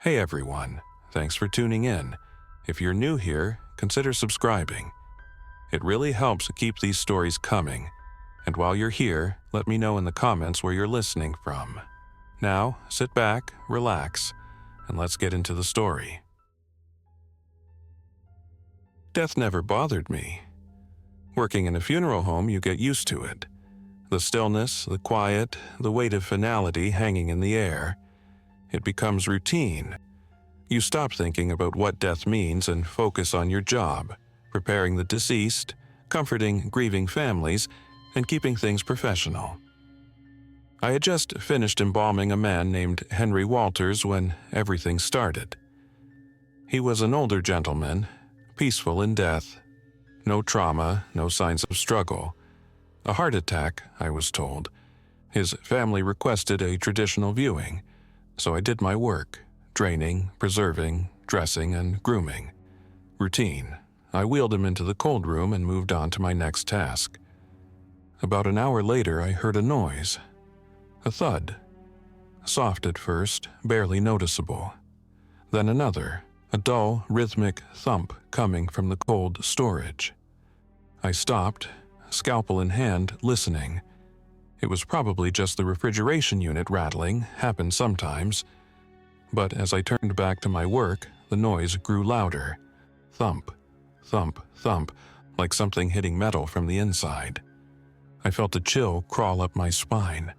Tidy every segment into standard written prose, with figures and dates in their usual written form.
Hey everyone, thanks for tuning in. If you're new here, consider subscribing. It really helps keep these stories coming. And while you're here, let me know in the comments where you're listening from. Now, sit back, relax, and let's get into the story. Death never bothered me. Working in a funeral home, you get used to it. The stillness, the quiet, the weight of finality hanging in the air. It becomes routine. You stop thinking about what death means and focus on your job, preparing the deceased, comforting grieving families, and keeping things professional. I had just finished embalming a man named Henry Walters when everything started. He was an older gentleman, peaceful in death. No trauma, no signs of struggle. A heart attack, I was told. His family requested a traditional viewing, so I did my work, draining, preserving, dressing, and grooming. Routine. I wheeled him into the cold room and moved on to my next task. About an hour later, I heard a noise. A thud. Soft at first, barely noticeable. Then another, a dull, rhythmic thump coming from the cold storage. I stopped, scalpel in hand, listening. It was probably just the refrigeration unit rattling, happens sometimes. But as I turned back to my work, the noise grew louder. Thump, thump, thump, like something hitting metal from the inside. I felt a chill crawl up my spine.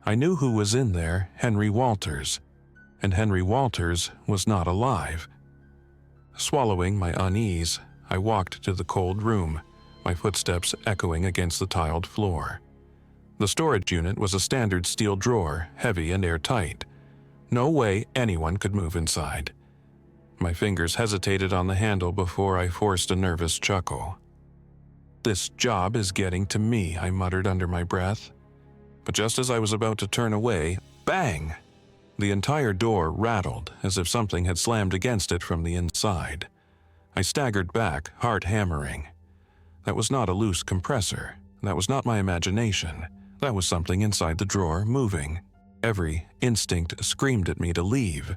I knew who was in there, Henry Walters. And Henry Walters was not alive. Swallowing my unease, I walked to the cold room, my footsteps echoing against the tiled floor. The storage unit was a standard steel drawer, heavy and airtight. No way anyone could move inside. My fingers hesitated on the handle before I forced a nervous chuckle. "This job is getting to me," I muttered under my breath. But just as I was about to turn away, bang! The entire door rattled as if something had slammed against it from the inside. I staggered back, heart hammering. That was not a loose compressor. That was not my imagination. That was something inside the drawer moving. Every instinct screamed at me to leave.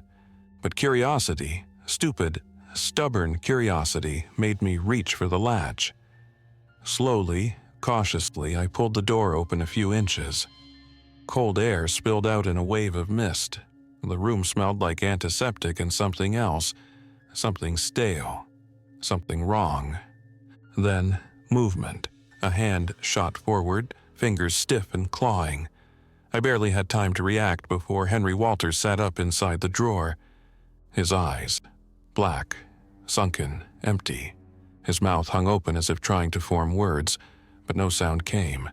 But curiosity, stupid, stubborn curiosity, made me reach for the latch. Slowly, cautiously, I pulled the door open a few inches. Cold air spilled out in a wave of mist. The room smelled like antiseptic and something else. Something stale. Something wrong. Then, movement. A hand shot forward, fingers stiff and clawing. I barely had time to react before Henry Walters sat up inside the drawer. His eyes, black, sunken, empty. His mouth hung open as if trying to form words, but no sound came.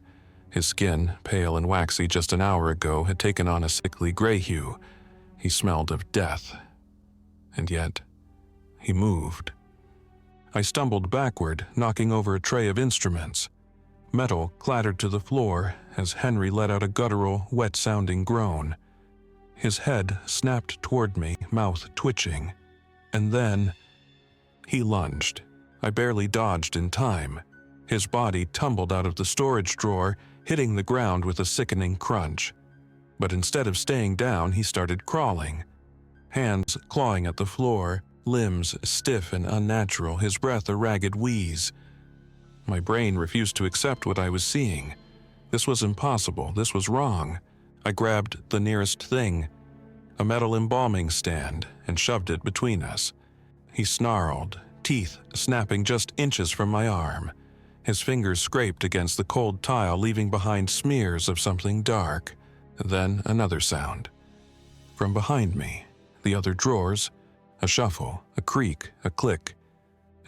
His skin, pale and waxy just an hour ago, had taken on a sickly gray hue. He smelled of death. And yet, he moved. I stumbled backward, knocking over a tray of instruments. Metal clattered to the floor as Henry let out a guttural, wet-sounding groan. His head snapped toward me, mouth twitching. And then, he lunged. I barely dodged in time. His body tumbled out of the storage drawer, hitting the ground with a sickening crunch. But instead of staying down, he started crawling. Hands clawing at the floor, limbs stiff and unnatural, his breath a ragged wheeze. My brain refused to accept what I was seeing. This was impossible. This was wrong. I grabbed the nearest thing, a metal embalming stand, and shoved it between us. He snarled, teeth snapping just inches from my arm. His fingers scraped against the cold tile, leaving behind smears of something dark. Then another sound. From behind me, the other drawers, a shuffle, a creak, a click.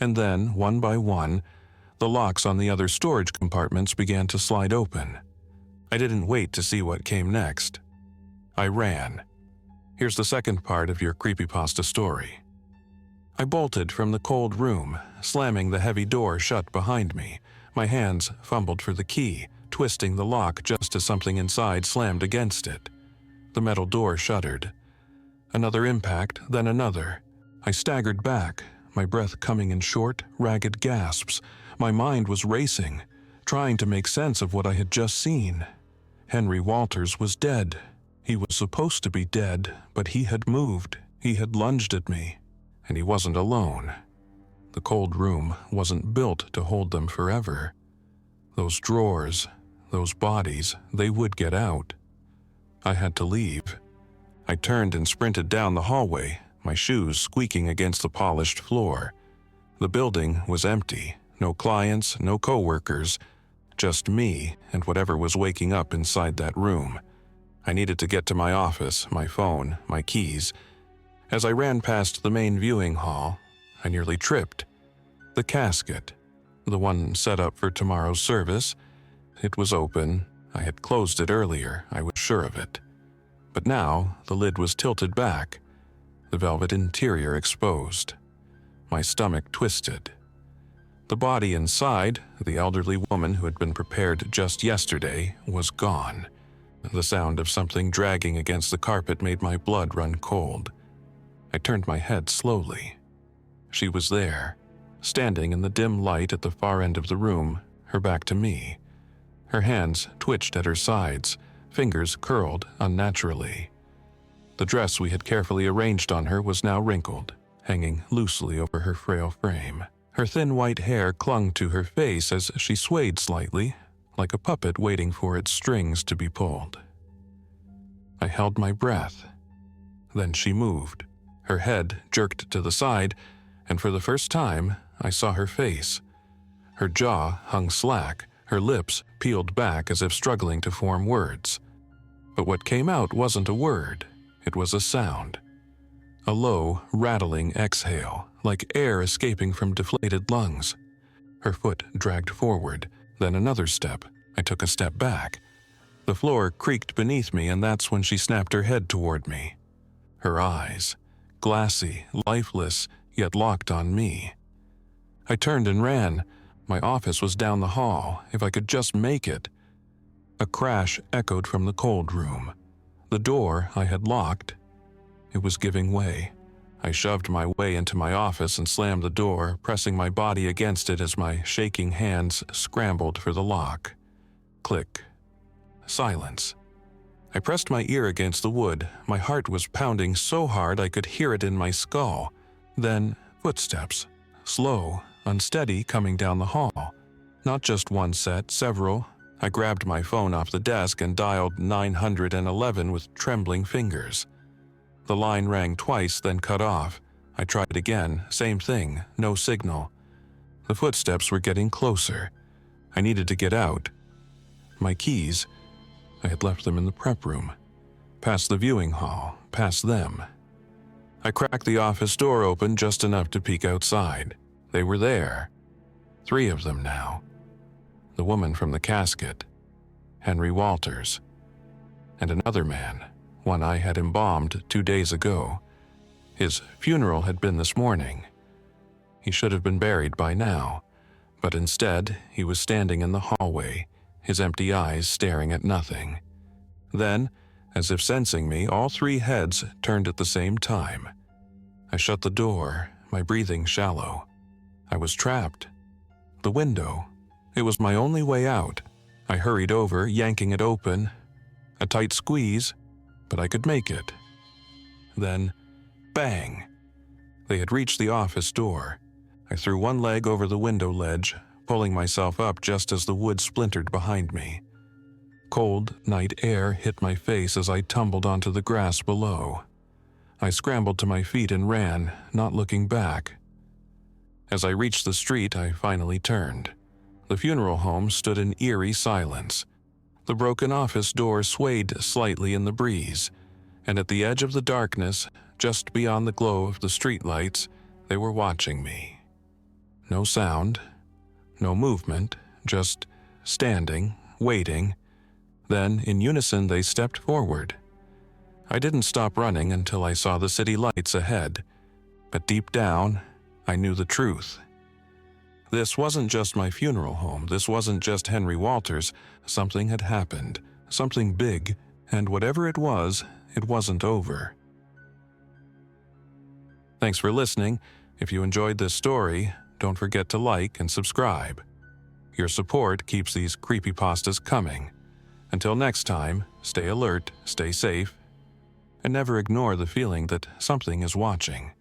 And then, one by one, the locks on the other storage compartments began to slide open. I didn't wait to see what came next. I ran. Here's the second part of your creepypasta story. I bolted from the cold room, slamming the heavy door shut behind me. My hands fumbled for the key, twisting the lock just as something inside slammed against it. The metal door shuddered. Another impact, then another. I staggered back, my breath coming in short, ragged gasps. My mind was racing, trying to make sense of what I had just seen. Henry Walters was dead. He was supposed to be dead, but he had moved. He had lunged at me, and he wasn't alone. The cold room wasn't built to hold them forever. Those drawers, those bodies, they would get out. I had to leave. I turned and sprinted down the hallway, my shoes squeaking against the polished floor. The building was empty, no clients, no coworkers, just me and whatever was waking up inside that room. I needed to get to my office, my phone, my keys. As I ran past the main viewing hall, I nearly tripped. The casket, the one set up for tomorrow's service, it was open. I had closed it earlier, I was sure of it. But now the lid was tilted back, the velvet interior exposed. My stomach twisted. The body inside, the elderly woman who had been prepared just yesterday, was gone. The sound of something dragging against the carpet made my blood run cold. I turned my head slowly. She was there, standing in the dim light at the far end of the room, her back to me. Her hands twitched at her sides, fingers curled unnaturally. The dress we had carefully arranged on her was now wrinkled, hanging loosely over her frail frame. Her thin white hair clung to her face as she swayed slightly, like a puppet waiting for its strings to be pulled. I held my breath. Then she moved. Her head jerked to the side, and for the first time, I saw her face. Her jaw hung slack, her lips peeled back as if struggling to form words. But what came out wasn't a word, it was a sound. A low, rattling exhale, like air escaping from deflated lungs. Her foot dragged forward, then another step. I took a step back. The floor creaked beneath me, and that's when she snapped her head toward me. Her eyes, glassy, lifeless, yet locked on me. I turned and ran. My office was down the hall, if I could just make it. A crash echoed from the cold room. The door I had locked, it was giving way. I shoved my way into my office and slammed the door, pressing my body against it as my shaking hands scrambled for the lock. Click. Silence. I pressed my ear against the wood. My heart was pounding so hard I could hear it in my skull. Then footsteps, slow, unsteady, coming down the hall. Not just one set, several. I grabbed my phone off the desk and dialed 911 with trembling fingers. The line rang twice, then cut off. I tried again, same thing, no signal. The footsteps were getting closer. I needed to get out. My keys, I had left them in the prep room. Past the viewing hall, past them. I cracked the office door open just enough to peek outside. They were there. 3 of them now. The woman from the casket, Henry Walters, and another man, one I had embalmed 2 days ago. His funeral had been this morning. He should have been buried by now, but instead he was standing in the hallway, his empty eyes staring at nothing. Then, as if sensing me, all 3 heads turned at the same time. I shut the door, my breathing shallow. I was trapped. The window. It was my only way out. I hurried over, yanking it open. A tight squeeze, but I could make it. Then, bang! They had reached the office door. I threw one leg over the window ledge, pulling myself up just as the wood splintered behind me. Cold night air hit my face as I tumbled onto the grass below. I scrambled to my feet and ran, not looking back. As I reached the street, I finally turned. The funeral home stood in eerie silence. The broken office door swayed slightly in the breeze, and at the edge of the darkness, just beyond the glow of the streetlights, they were watching me. No sound, no movement, just standing, waiting. Then, in unison, they stepped forward. I didn't stop running until I saw the city lights ahead, but deep down, I knew the truth. This wasn't just my funeral home, this wasn't just Henry Walters. Something had happened, something big, and whatever it wasn't over. Thanks for listening. If you enjoyed this story, don't forget to like and subscribe. Your support keeps these creepypastas coming. Until next time, stay alert, stay safe, and never ignore the feeling that something is watching.